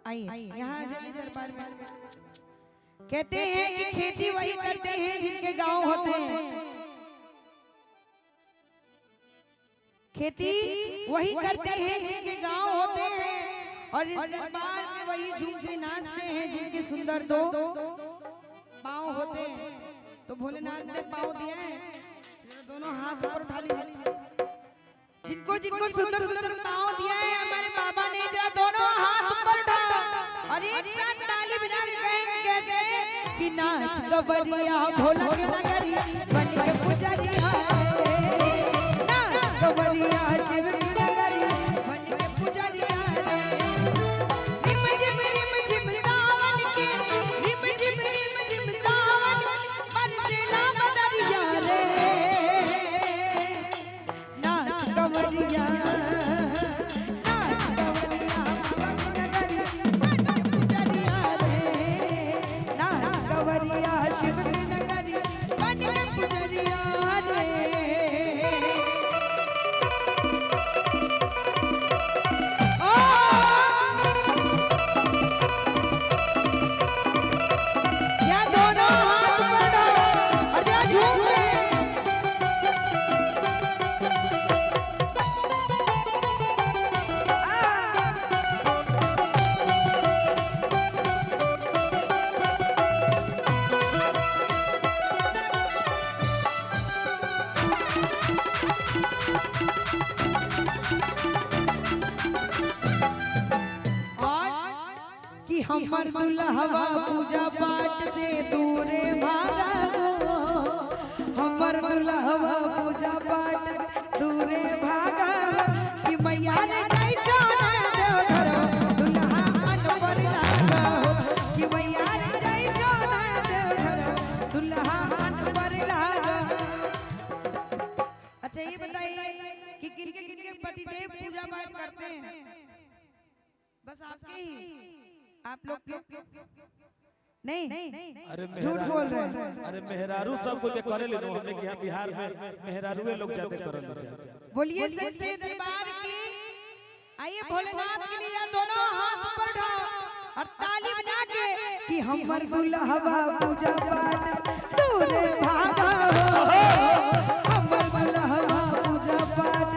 आइए यहाँ आ जाइए दरबार में। कहते हैं कि खेती वही करते हैं जिनके गांव होते हैं, खेती वही करते हैं जिनके गांव होते हैं, और इस दरबार में वही झूम के नाचते हैं जिनके सुंदर दो पाँव होते हैं। तो भोलेनाथ ने पाँव दिया है, दोनों हाथ ऊपर उठा लिए। जिनको जिनको सुंदर सुंदर पाँव दिया है हमारे बाबा ने, जरा दोनों हाथ ऊपर उठाओ और एक साथ ताली बजा के कहेंगे कैसे कि नाच गवरिया भोला के नगरी बन के पुजरिया, नाच गवरिया शिव की नगरी बन के पुजरिया। रिम झिम सावन के, रिम झिम सावन बरसेला बदरिया रे, नाच गवरिया शिव की नगरी बन के पुजरिया रे। या दोनों हाथ बढ़ाओ और या झूम कि हमर दुल्हवा पूजा पाठ से दूरे भागा गो, हमर दुल्हवा पूजा पाठ से दूरे भागा कि मैया रे जाई जाना देवघर दुल्हा अनवर लागा हो, कि मैया रे जाई जाना देवघर दुल्हा अनवर लागा। अच्छा ये बताइए कि किनके पतिदेव पूजा पाठ करते हैं? बस आपके ही, आप लोग के नहीं? अरे झूठ बोल रहे हैं। अरे मेहरारू सब को करे ले, हमने कि यहाँ बिहार में मेहरारूए लोग जाते करल। बोलिए सच्चे दरबार की। आइए भोलेनाथ के लिए दोनों हाथ ऊपर उठाओ और ताली बजा के कि हमर दुल्हवा पूजा पाठ दूरे भागा हो, हमर दुल्हवा पूजा पाठ